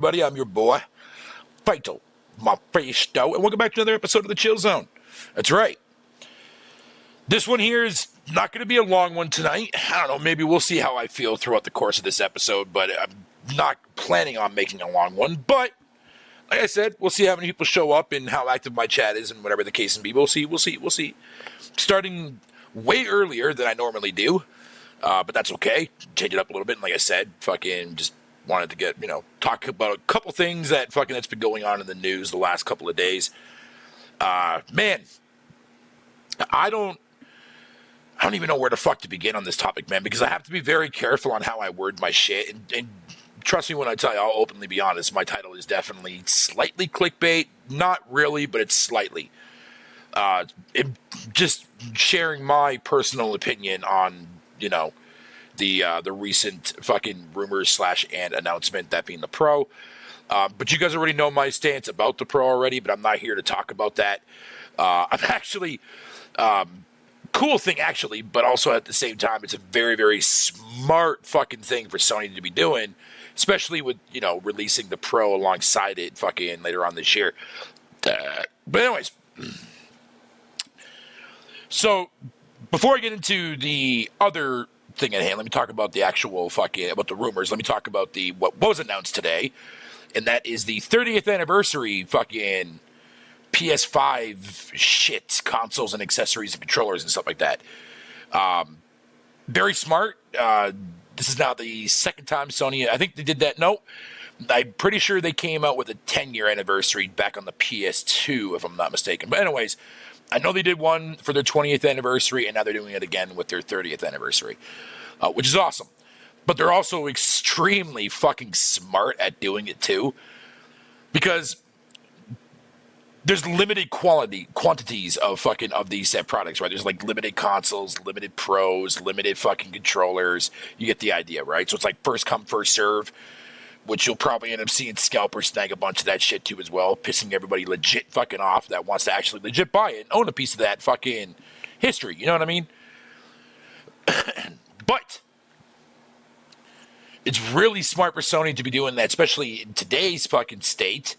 Buddy, I'm your boy, Fatal Mephisto, and welcome back to another episode of the Chill Zone. That's right. This one here is not going to be a long one tonight. I don't know, maybe we'll see how I feel throughout the course of this episode, but I'm not planning on making a long one. But, like I said, we'll see how many people show up and how active my chat is and whatever the case may be. We'll see. Starting way earlier than I normally do, but that's okay. Change it up a little bit, and like I said, fucking just wanted to get, talk about a couple things that's been going on in the news the last couple of days. Man, I don't even know where the fuck to begin on this topic, man, because I have to be very careful on how I word my shit. And trust me when I tell you, I'll openly be honest, my title is definitely slightly clickbait. Not really, but it's slightly. Just sharing my personal opinion on, the recent fucking rumors / and announcement, that being the Pro. But you guys already know my stance about the Pro already, but I'm not here to talk about that. I'm actually, cool thing actually, but also at the same time, it's a very, very smart fucking thing for Sony to be doing, especially with, releasing the Pro alongside it fucking later on this year. But anyways, so before I get into the other thing at hand, let me talk about the actual about the rumors. Let me talk about what was announced today, and that is the 30th anniversary fucking PS5 shit, consoles and accessories and controllers and stuff like that. Very smart. This is now the second time Sony, I think they did that. No, I'm pretty sure they came out with a 10-year anniversary back on the PS2, if I'm not mistaken. But anyways, I know they did one for their 20th anniversary, and now they're doing it again with their 30th anniversary, which is awesome. But they're also extremely fucking smart at doing it too, because there's limited quantities of these set products, right? There's like limited consoles, limited Pros, limited fucking controllers. You get the idea, right? So it's like first come, first serve, which you'll probably end up seeing scalpers snag a bunch of that shit too as well, pissing everybody legit fucking off that wants to actually legit buy it and own a piece of that fucking history. You know what I mean? But it's really smart for Sony to be doing that, especially in today's fucking state.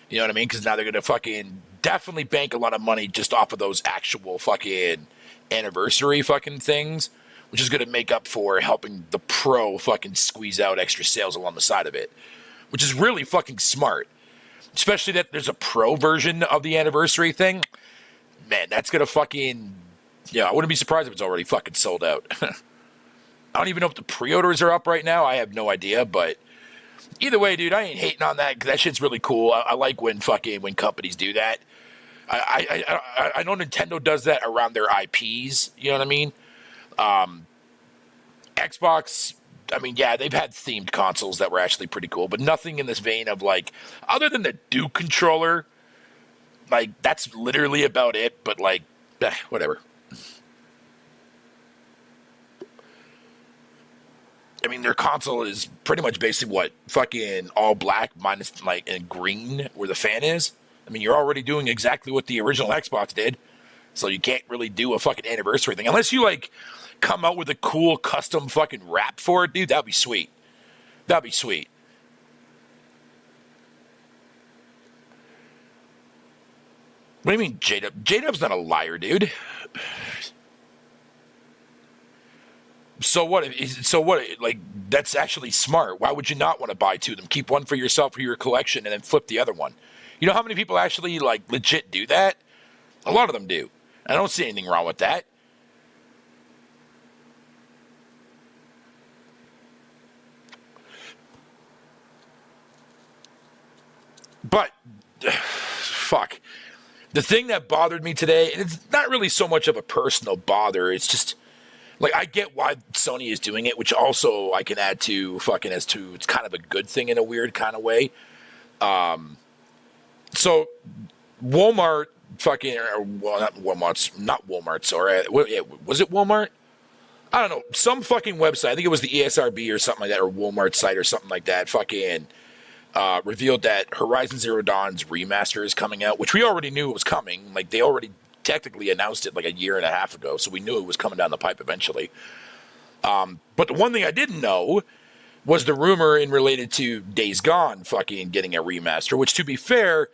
You know what I mean? Because now they're going to fucking definitely bank a lot of money just off of those actual fucking anniversary fucking things, which is going to make up for helping the Pro fucking squeeze out extra sales along the side of it, which is really fucking smart. Especially that there's a Pro version of the anniversary thing. Man, that's going to fucking... Yeah, I wouldn't be surprised if it's already fucking sold out. I don't even know if the pre-orders are up right now. I have no idea, but either way, dude, I ain't hating on that, because that shit's really cool. I like when companies do that. I know Nintendo does that around their IPs, you know what I mean? Xbox, I mean, yeah, they've had themed consoles that were actually pretty cool, but nothing in this vein of, like, other than the Duke controller, like, that's literally about it, but, like, whatever. I mean, their console is pretty much basically what? Fucking all black minus, like, and green where the fan is. I mean, you're already doing exactly what the original Xbox did, so you can't really do a fucking anniversary thing. Unless you, like, come out with a cool custom fucking wrap for it, dude, that'd be sweet. That'd be sweet. What do you mean, J-Dub? J-Dub's not a liar, dude. So what? Like, that's actually smart. Why would you not want to buy two of them? Keep one for yourself for your collection and then flip the other one. You know how many people actually, like, legit do that? A lot of them do. I don't see anything wrong with that. But, fuck. The thing that bothered me today, and it's not really so much of a personal bother, it's just, like, I get why Sony is doing it, which also I can add to fucking as to it's kind of a good thing in a weird kind of way. So Walmart fucking, or, well, not Walmart, sorry. Was it Walmart? I don't know. Some fucking website, I think it was the ESRB or something like that, or Walmart site or something like that, fucking revealed that Horizon Zero Dawn's remaster is coming out, which we already knew it was coming. Like, they already technically announced it like a year and a half ago, so we knew it was coming down the pipe eventually. But the one thing I didn't know was the rumor in related to Days Gone fucking getting a remaster, which, to be fair,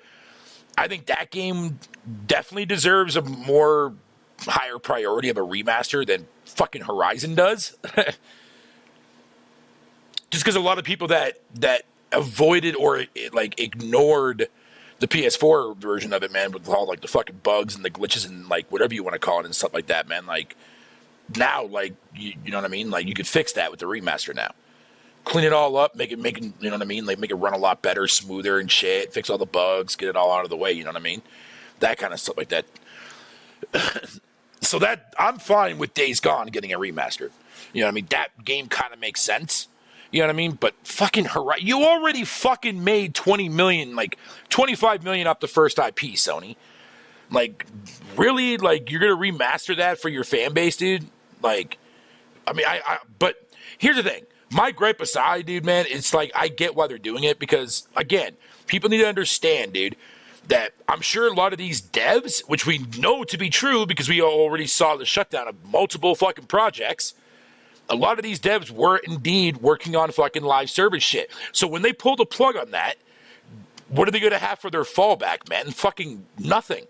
I think that game definitely deserves a more higher priority of a remaster than fucking Horizon does. Just because a lot of people that avoided or like ignored the PS4 version of it, man, with all like the fucking bugs and the glitches and like whatever you want to call it and stuff like that, man. Like now, like you know what I mean? Like you could fix that with the remaster now. Clean it all up, make it, you know what I mean? Like make it run a lot better, smoother and shit. Fix all the bugs, get it all out of the way. You know what I mean? That kind of stuff like that. So that I'm fine with Days Gone getting a remaster. You know what I mean? That game kind of makes sense. You know what I mean? But fucking Horizon, you already fucking made 20 million, like 25 million off the first IP, Sony. Like, really? Like, you're going to remaster that for your fan base, dude? Like, I mean, but here's the thing. My gripe aside, dude, man, it's like, I get why they're doing it because, again, people need to understand, dude, that I'm sure a lot of these devs, which we know to be true because we already saw the shutdown of multiple fucking projects, a lot of these devs were indeed working on fucking live service shit. So when they pull the plug on that, what are they going to have for their fallback, man? Fucking nothing.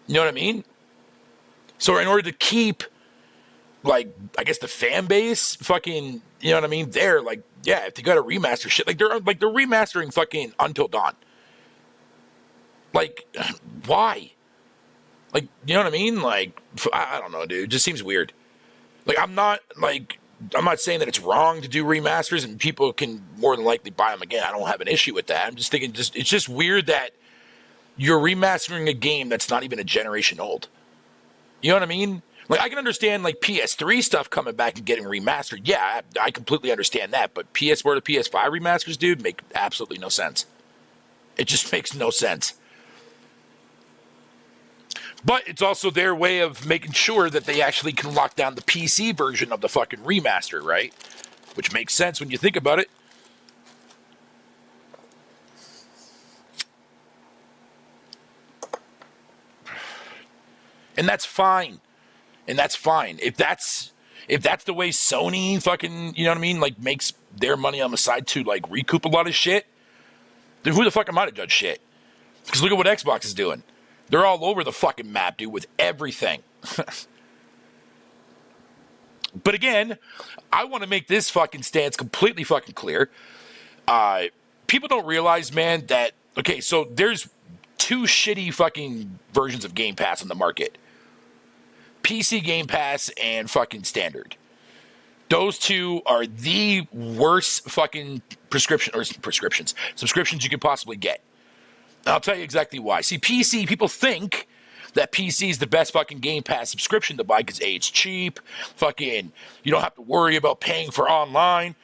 You know what I mean? So in order to keep, like, I guess the fan base fucking, you know what I mean? They're like, yeah, if they got to remaster shit, like they're remastering fucking Until Dawn. Like, why? Like, you know what I mean? Like, I don't know, dude. It just seems weird. Like, I'm not saying that it's wrong to do remasters and people can more than likely buy them again. I don't have an issue with that. I'm just thinking it's just weird that you're remastering a game that's not even a generation old. You know what I mean? Like, I can understand, like, PS3 stuff coming back and getting remastered. Yeah, I completely understand that. But PS4 to PS5 remasters, dude, make absolutely no sense. It just makes no sense. But it's also their way of making sure that they actually can lock down the PC version of the fucking remaster, right? Which makes sense when you think about it. And that's fine. And that's fine. If that's the way Sony fucking, you know what I mean, like makes their money on the side to like recoup a lot of shit, then who the fuck am I to judge shit? Because look at what Xbox is doing. They're all over the fucking map, dude, with everything. But again, I want to make this fucking stance completely fucking clear. People don't realize, man, that, okay, so there's two shitty fucking versions of Game Pass on the market. PC Game Pass and fucking Standard. Those two are the worst fucking subscriptions you could possibly get. I'll tell you exactly why. See, PC, people think that PC is the best fucking Game Pass subscription to buy because A, it's cheap, fucking, you don't have to worry about paying for online.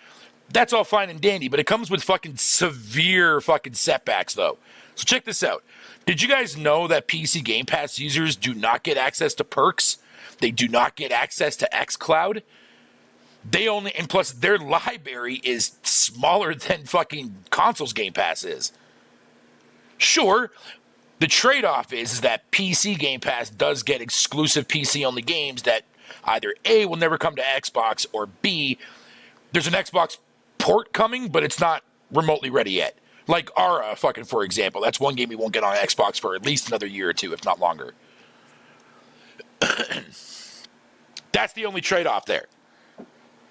That's all fine and dandy, but it comes with fucking severe fucking setbacks, though. So check this out. Did you guys know that PC Game Pass users do not get access to perks? They do not get access to xCloud? And plus their library is smaller than fucking consoles Game Pass is. Sure, the trade-off is that PC Game Pass does get exclusive PC-only games that either A, will never come to Xbox, or B, there's an Xbox port coming, but it's not remotely ready yet. Like Ara, fucking, for example. That's one game we won't get on Xbox for at least another year or two, if not longer. That's the only trade-off there.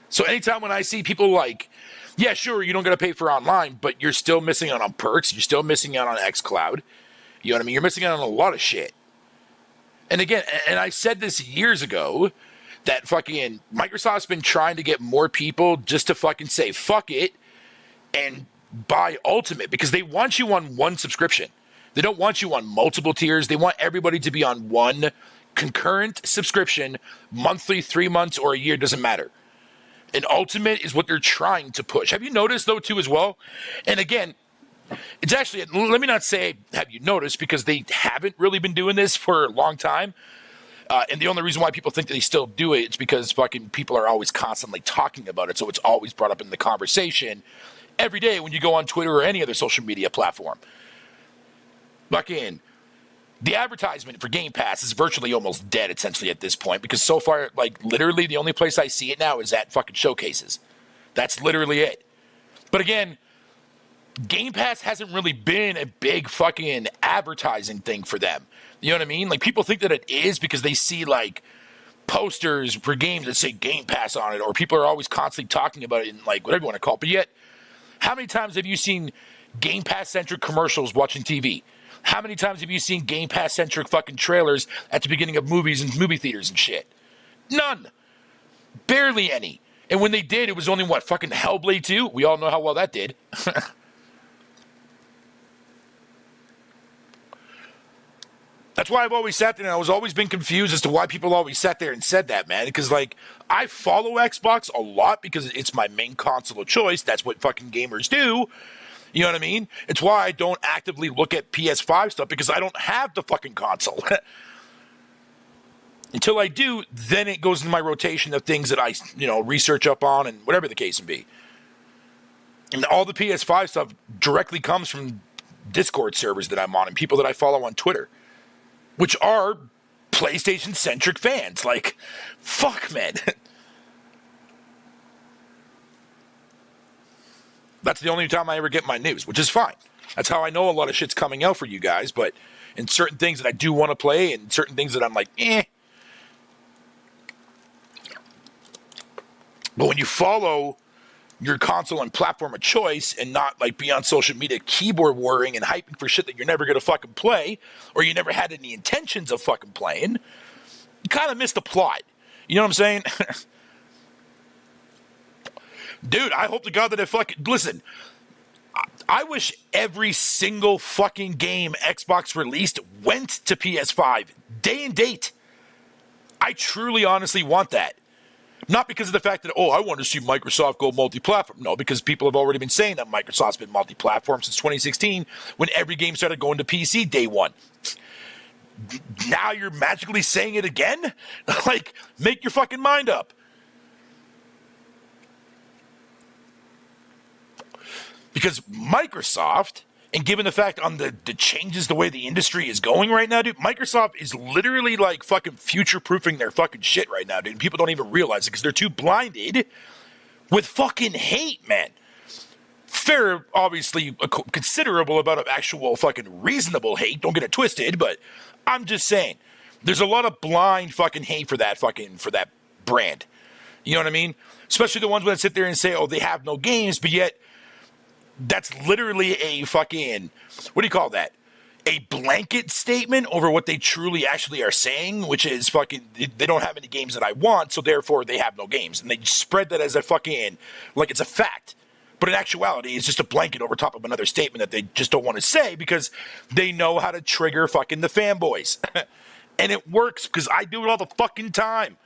So anytime when I see people like, yeah, sure, you don't got to pay for online, but you're still missing out on perks. You're still missing out on xCloud. You know what I mean? You're missing out on a lot of shit. And again, and I said this years ago, that fucking Microsoft's been trying to get more people just to fucking say, fuck it, and buy Ultimate, because they want you on one subscription. They don't want you on multiple tiers. They want everybody to be on one concurrent subscription, monthly, 3 months, or a year, doesn't matter. And Ultimate is what they're trying to push. Have you noticed, though, too, as well? And again, it's actually, let me not say have you noticed, because they haven't really been doing this for a long time. And the only reason why people think that they still do it is because fucking people are always constantly talking about it. So it's always brought up in the conversation every day when you go on Twitter or any other social media platform. Fucking, the advertisement for Game Pass is virtually almost dead, essentially, at this point, because so far, like, literally the only place I see it now is at fucking showcases. That's literally it. But again, Game Pass hasn't really been a big fucking advertising thing for them. You know what I mean? Like, people think that it is because they see, like, posters for games that say Game Pass on it, or people are always constantly talking about it in, like, whatever you want to call it. But yet, how many times have you seen Game Pass-centric commercials watching TV? How many times have you seen Game Pass-centric fucking trailers at the beginning of movies and movie theaters and shit? None. Barely any. And when they did, it was only, what, fucking Hellblade 2? We all know how well that did. That's why I've always sat there, and I was always been confused as to why people always sat there and said that, man. Because, like, I follow Xbox a lot because it's my main console of choice. That's what fucking gamers do. You know what I mean? It's why I don't actively look at PS5 stuff, because I don't have the fucking console. Until I do, then it goes into my rotation of things that I, research up on and whatever the case may be. And all the PS5 stuff directly comes from Discord servers that I'm on and people that I follow on Twitter, which are PlayStation-centric fans. Like, fuck, man. That's the only time I ever get my news, which is fine. That's how I know a lot of shit's coming out for you guys, but in certain things that I do want to play and certain things that I'm like, But when you follow your console and platform of choice and not, like, be on social media keyboard warring and hyping for shit that you're never going to fucking play, or you never had any intentions of fucking playing, you kind of miss the plot. You know what I'm saying? Dude, I hope to God that it fucking... Listen, I wish every single fucking game Xbox released went to PS5, day and date. I truly, honestly want that. Not because of the fact that, I want to see Microsoft go multi-platform. No, because people have already been saying that Microsoft's been multi-platform since 2016 when every game started going to PC day one. Now you're magically saying it again? Like, make your fucking mind up. Because Microsoft, and given the fact on the changes the way the industry is going right now, dude, Microsoft is literally like fucking future-proofing their fucking shit right now, dude. And people don't even realize it because they're too blinded with fucking hate, man. Fair, obviously, considerable amount of actual fucking reasonable hate. Don't get it twisted, but I'm just saying. There's a lot of blind fucking hate for that brand. You know what I mean? Especially the ones that sit there and say, they have no games, but yet... That's literally a fucking, what do you call that? A blanket statement over what they truly actually are saying, which is fucking, they don't have any games that I want, so therefore they have no games. And they spread that as a fucking, like it's a fact. But in actuality, it's just a blanket over top of another statement that they just don't want to say because they know how to trigger fucking the fanboys. And it works because I do it all the fucking time.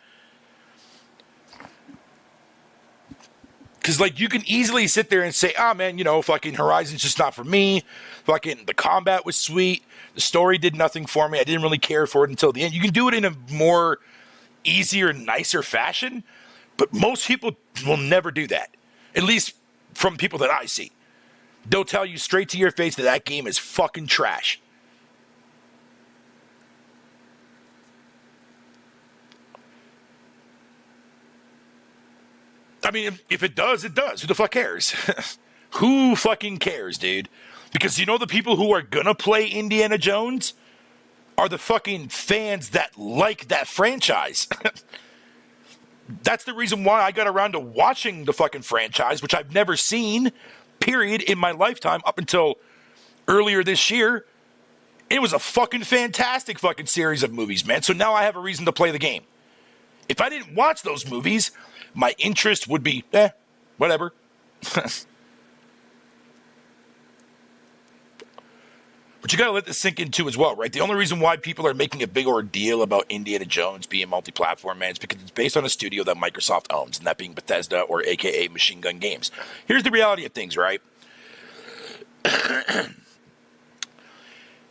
Because, like, you can easily sit there and say, man, fucking Horizon's just not for me. Fucking the combat was sweet. The story did nothing for me. I didn't really care for it until the end. You can do it in a more easier, nicer fashion. But most people will never do that. At least from people that I see. They'll tell you straight to your face that game is fucking trash. I mean, if it does, it does. Who the fuck cares? Who fucking cares, dude? Because the people who are gonna play Indiana Jones are the fucking fans that like that franchise. That's the reason why I got around to watching the fucking franchise, which I've never seen, period, in my lifetime up until earlier this year. It was a fucking fantastic fucking series of movies, man. So now I have a reason to play the game. If I didn't watch those movies, my interest would be, whatever. But you got to let this sink in too as well, right? The only reason why people are making a big ordeal about Indiana Jones being multi-platform, man, is because it's based on a studio that Microsoft owns, and that being Bethesda or AKA Machine Gun Games. Here's the reality of things, right?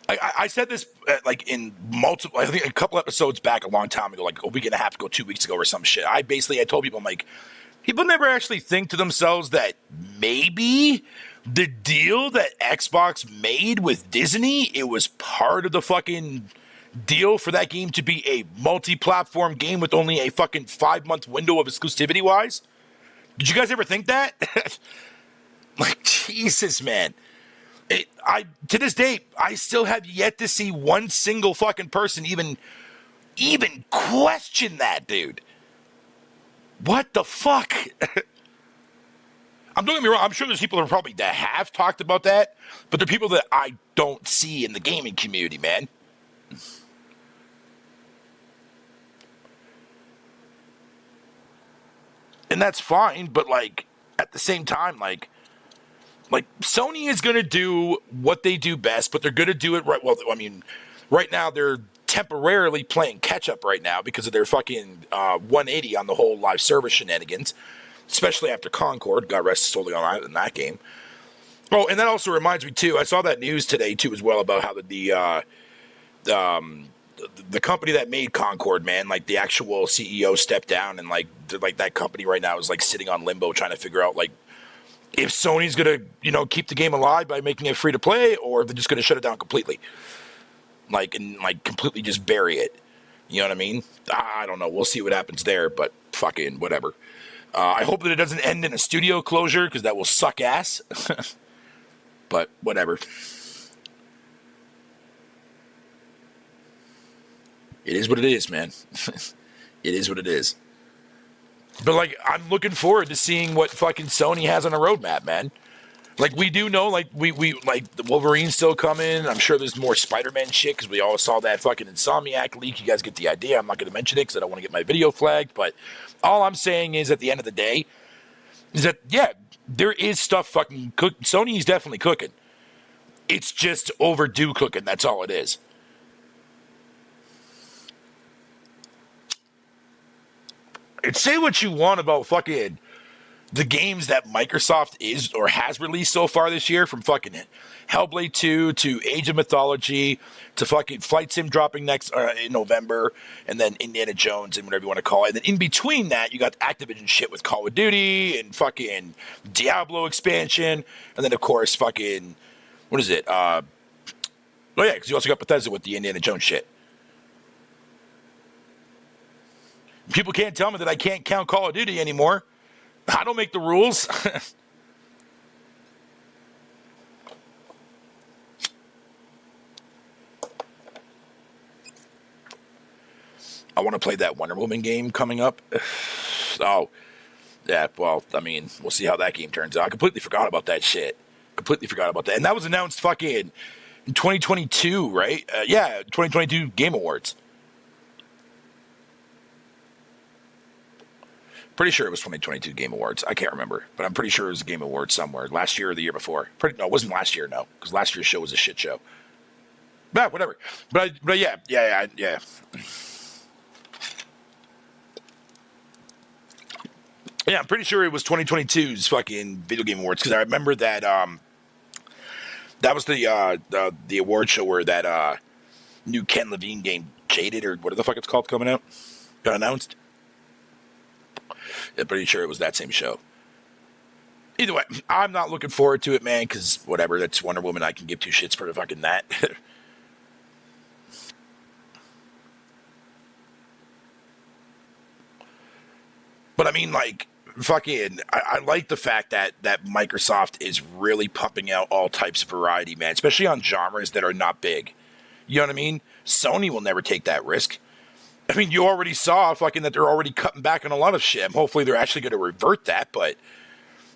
I said this in multiple, I think a couple episodes back a long time ago, like a week and a half ago, 2 weeks ago or some shit. I told people, I'm like, people never actually think to themselves that maybe the deal that Xbox made with Disney, it was part of the fucking deal for that game to be a multi-platform game with only a fucking 5-month window of exclusivity wise. Did you guys ever think that? Like, Jesus, man. To this day, I still have yet to see one single fucking person even question that, dude. What the fuck? Don't get me wrong, I'm sure there's people that have talked about that, but they're people that I don't see in the gaming community, man. And that's fine, but like at the same time, like Sony is going to do what they do best, but they're going to do it right. Well, I mean, right now they're temporarily playing catch up right now because of their fucking 180 on the whole live service shenanigans, especially after Concord. God rest his soul on that game. Oh, and that also reminds me too. I saw that news today too as well about how the company that made Concord, man, like the actual CEO stepped down, and like that company right now is like sitting on limbo trying to figure out like if Sony's gonna keep the game alive by making it free to play, or if they're just gonna shut it down completely, and completely just bury it. You know what I mean? I don't know. We'll see what happens there, but fucking whatever. I hope that it doesn't end in a studio closure because that will suck ass. But whatever. It is what it is, man. It is what it is. But, like, I'm looking forward to seeing what fucking Sony has on a roadmap, man. Like, we do know, like, we like, the Wolverine's still coming. I'm sure there's more Spider-Man shit, because we all saw that fucking Insomniac leak. You guys get the idea. I'm not going to mention it, because I don't want to get my video flagged. But all I'm saying is, at the end of the day, is that, yeah, there is stuff fucking cooking. Sony's definitely cooking. It's just overdue cooking. That's all it is. And say what you want about fucking the games that Microsoft is or has released so far this year, from fucking Hellblade 2 to Age of Mythology to fucking Flight Sim dropping next in November, and then Indiana Jones and whatever you want to call it. And then in between that, you got Activision shit with Call of Duty and fucking Diablo expansion, and then of course fucking what is it? Oh yeah, because you also got Bethesda with the Indiana Jones shit. People can't tell me that I can't count Call of Duty anymore. I don't make the rules. I want to play that Wonder Woman game coming up. Oh, yeah, well, I mean, we'll see how that game turns out. I completely forgot about that shit. Completely forgot about that. And that was announced fucking in 2022, right? Yeah, 2022 Game Awards. Pretty sure it was 2022 Game Awards. I can't remember, but I'm pretty sure it was a Game Awards somewhere. Last year or the year before. No, it wasn't last year, no. Because last year's show was a shit show. But whatever. But yeah. Yeah, I'm pretty sure it was 2022's fucking Video Game Awards. Because I remember that that was the award show where that new Ken Levine game, Jaded, or whatever the fuck it's called, coming out. Got announced. I'm pretty sure it was that same show. Either way, I'm not looking forward to it, man, because whatever, that's Wonder Woman. I can give two shits for fucking that. But I mean, like, fucking, I like the fact that Microsoft is really pumping out all types of variety, man, especially on genres that are not big. You know what I mean? Sony will never take that risk. I mean, you already saw fucking that they're already cutting back on a lot of shit. Hopefully they're actually going to revert that, but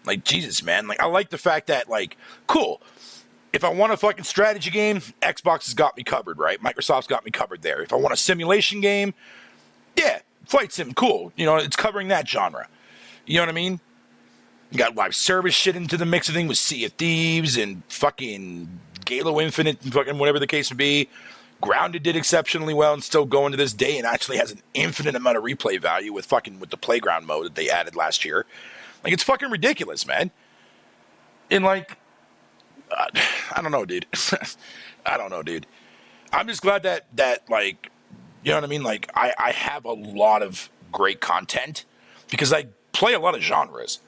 like, Jesus, man. Like, I like the fact that, like, cool. If I want a fucking strategy game, Xbox has got me covered, right? Microsoft's got me covered there. If I want a simulation game, yeah, Flight Sim, cool. You know, it's covering that genre. You know what I mean? You got live service shit into the mix of things with Sea of Thieves and fucking Halo Infinite and fucking whatever the case would be. Grounded did exceptionally well and still going to this day and actually has an infinite amount of replay value with the playground mode that they added last year. Like, it's fucking ridiculous, man. And like, I don't know, dude. I don't know, dude. I'm just glad that like, you know what I mean? Like, I have a lot of great content because I play a lot of genres.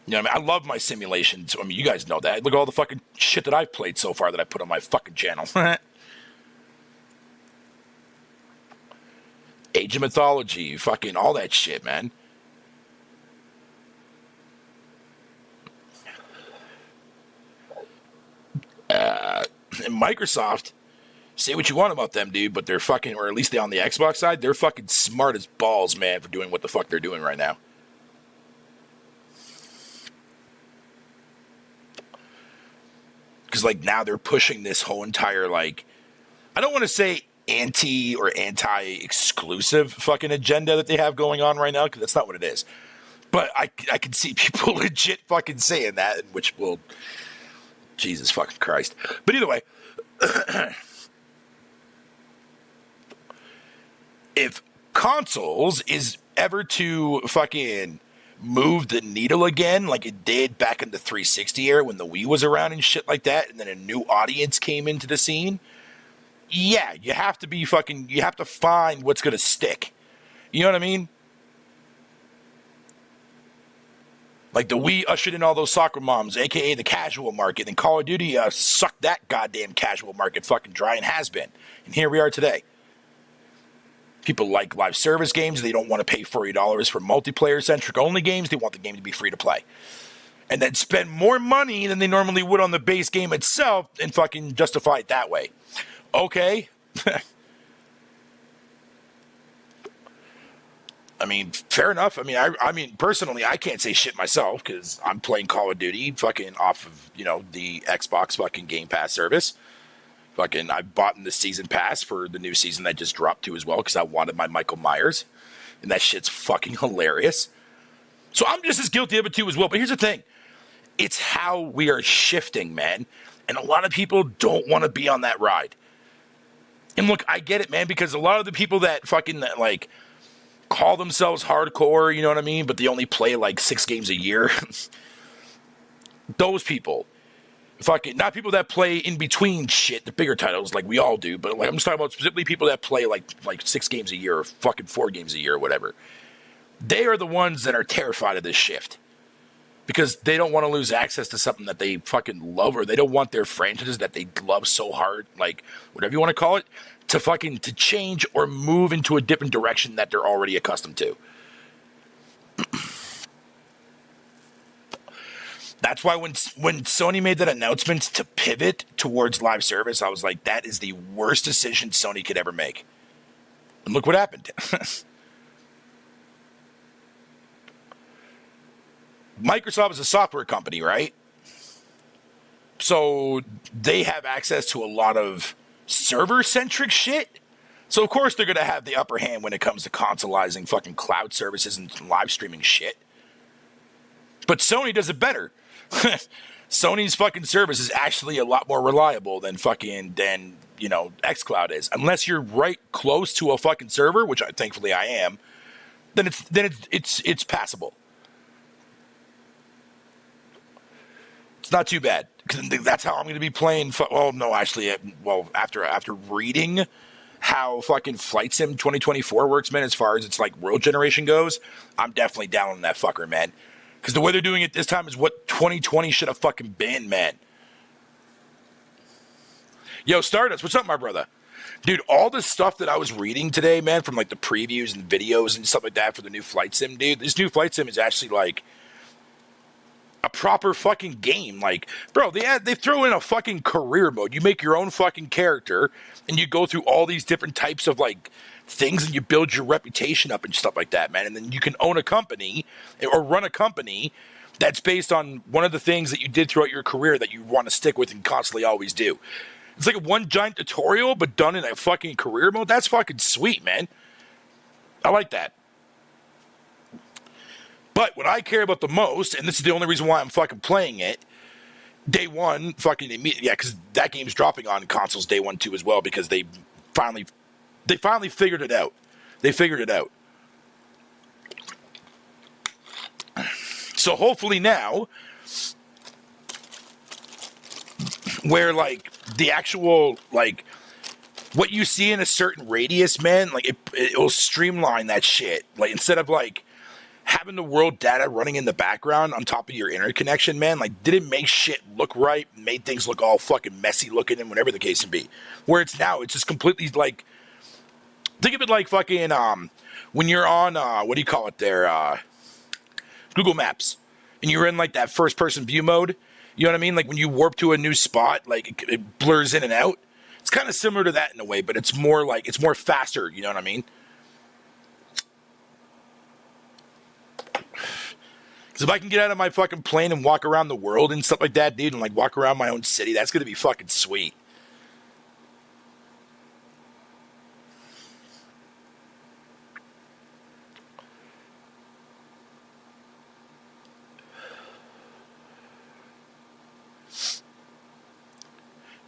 You know what I mean? I love my simulations. I mean, you guys know that. Look at all the fucking shit that I've played so far that I put on my fucking channel. Age of Mythology, fucking all that shit, man. And Microsoft, say what you want about them, dude, but they're fucking, or at least they on the Xbox side, they're fucking smart as balls, man, for doing what the fuck they're doing right now. Because, like, now they're pushing this whole entire, like, I don't want to say anti or anti-exclusive fucking agenda that they have going on right now, because that's not what it is. But I can see people legit fucking saying that, which will, Jesus fucking Christ. But either way, if consoles is ever to fucking move the needle again, like it did back in the 360 era when the Wii was around and shit like that, and then a new audience came into the scene, yeah, you have to find what's going to stick. You know what I mean? Like the Wii ushered in all those soccer moms, a.k.a. the casual market, and Call of Duty sucked that goddamn casual market fucking dry and has been. And here we are today. People like live service games. They don't want to pay $40 for multiplayer-centric only games. They want the game to be free to play. And then spend more money than they normally would on the base game itself and fucking justify it that way. Okay. I mean, fair enough. I mean, personally, I can't say shit myself because I'm playing Call of Duty fucking off of, the Xbox fucking Game Pass service. Fucking, I bought in the season pass for the new season that just dropped too as well because I wanted my Michael Myers. And that shit's fucking hilarious. So I'm just as guilty of it too as well. But here's the thing. It's how we are shifting, man. And a lot of people don't want to be on that ride. And look, I get it, man, because a lot of the people that fucking, like, call themselves hardcore, you know what I mean? But they only play like 6 games a year. Those people. Fucking, not people that play in between shit, the bigger titles like we all do, but like I'm just talking about specifically people that play like 6 games a year or fucking 4 games a year or whatever. They are the ones that are terrified of this shift. Because they don't want to lose access to something that they fucking love, or they don't want their franchises that they love so hard, like whatever you want to call it, to change or move into a different direction that they're already accustomed to. That's why when Sony made that announcement to pivot towards live service, I was like, that is the worst decision Sony could ever make. And look what happened. Microsoft is a software company, right? So they have access to a lot of server-centric shit. So, of course, they're going to have the upper hand when it comes to consoleizing fucking cloud services and live streaming shit. But Sony does it better. Sony's fucking service is actually a lot more reliable than xCloud is. Unless you're right close to a fucking server, which thankfully I am, then it's passable. It's not too bad, because that's how I'm going to be playing. After reading how fucking Flight Sim 2024 works, man, as far as its like world generation goes, I'm definitely down on that fucker, man. Because the way they're doing it this time is what 2020 should have fucking been, man. Yo, Stardust, what's up, my brother? Dude, all this stuff that I was reading today, man, from like the previews and videos and stuff like that for the new Flight Sim, dude, this new Flight Sim is actually like a proper fucking game. Like, bro, they throw in a fucking career mode. You make your own fucking character and you go through all these different types of like things and you build your reputation up and stuff like that, man. And then you can own a company or run a company that's based on one of the things that you did throughout your career that you want to stick with and constantly always do. It's like a one giant tutorial, but done in a fucking career mode. That's fucking sweet, man. I like that. But what I care about the most, and this is the only reason why I'm fucking playing it, day one, fucking immediately, yeah, because that game's dropping on consoles day one too as well, because they finally figured it out. They figured it out. So hopefully now, where like the actual like what you see in a certain radius, man, like it will streamline that shit. Like instead of like having the world data running in the background on top of your interconnection, man, like didn't make shit look right, made things look all fucking messy looking and whatever the case may be. Where it's now, it's just completely like, think of it like fucking when you're on what do you call it there, Google Maps, and you're in like that first person view mode, You know what I mean? Like when you warp to a new spot, like it blurs in and out. It's kind of similar to that in a way, but it's more like, it's more faster. You know what I mean? Because if I can get out of my fucking plane and walk around the world and stuff like that, dude, and like walk around my own city, that's going to be fucking sweet.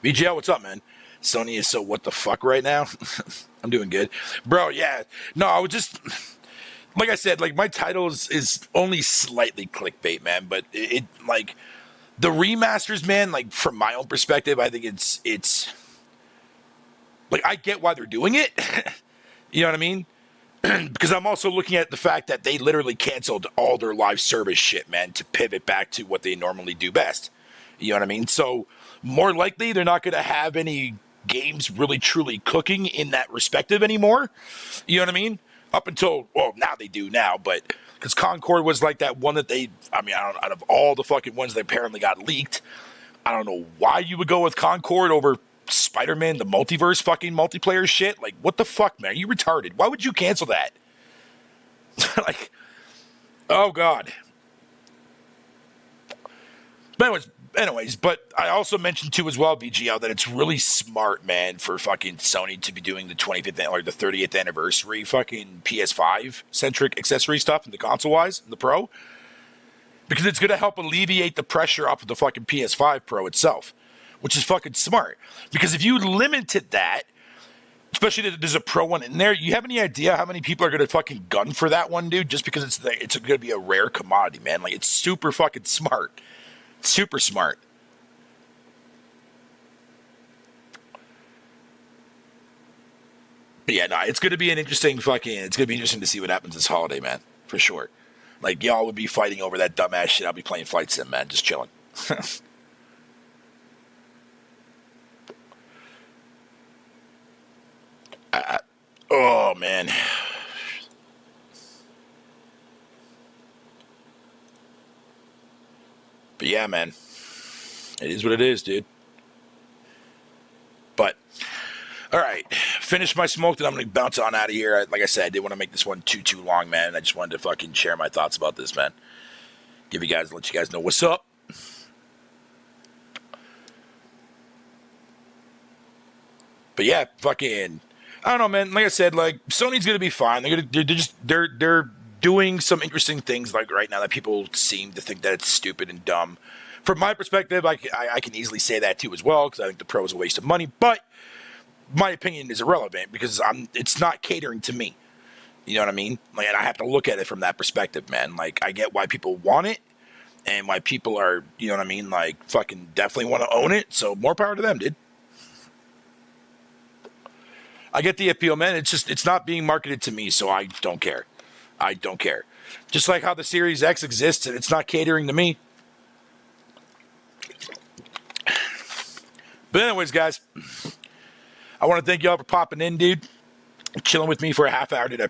VGL, what's up, man? Sony is so what the fuck right now? I'm doing good. Bro, yeah. No, I was just, like I said, like my title is only slightly clickbait, man, but it like, the remasters, man, like from my own perspective, I think it's, like I get why they're doing it. You know what I mean? Because I'm also looking at the fact that they literally canceled all their live service shit, man, to pivot back to what they normally do best. You know what I mean? So more likely they're not going to have any games really truly cooking in that respective anymore. You know what I mean? Up until, well, now they do now, but because Concord was like that one that they, I mean, out of all the fucking ones that apparently got leaked, I don't know why you would go with Concord over Spider-Man, the multiverse fucking multiplayer shit. Like, what the fuck, man? Are you retarded? Why would you cancel that? Like, oh, God. But anyways, but I also mentioned too as well, VGL, that it's really smart, man, for fucking Sony to be doing the 25th or the 30th anniversary fucking PS5 centric accessory stuff and the console wise and the Pro, because it's going to help alleviate the pressure off of the fucking PS5 Pro itself, which is fucking smart. Because if you limited that, especially that there's a Pro one in there, you have any idea how many people are going to fucking gun for that one, dude? Just because it's going to be a rare commodity, man. Like, it's super fucking smart. Super smart. But yeah, no, it's going to be it's going to be interesting to see what happens this holiday, man. For sure. Like, y'all would be fighting over that dumbass shit. I'll be playing Flight Sim, man. Just chilling. Oh, man. But yeah, man. It is what it is, dude. But, all right. Finish my smoke, then I'm going to bounce on out of here. Like I said, I didn't want to make this one too long, man. I just wanted to fucking share my thoughts about this, man. Let you guys know what's up. But yeah, fucking, I don't know, man. Like I said, like Sony's gonna be fine. They're doing some interesting things like right now that people seem to think that it's stupid and dumb. From my perspective, I can easily say that too as well because I think the Pro is a waste of money. But my opinion is irrelevant because it's not catering to me. You know what I mean? Like, and I have to look at it from that perspective, man. Like, I get why people want it and why people are, you know what I mean? Like, fucking definitely want to own it. So more power to them, dude. I get the appeal, man. It's not being marketed to me, so I don't care. I don't care. Just like how the Series X exists and it's not catering to me. But anyways, guys, I want to thank y'all for popping in, dude. Chilling with me for a half hour, dude. I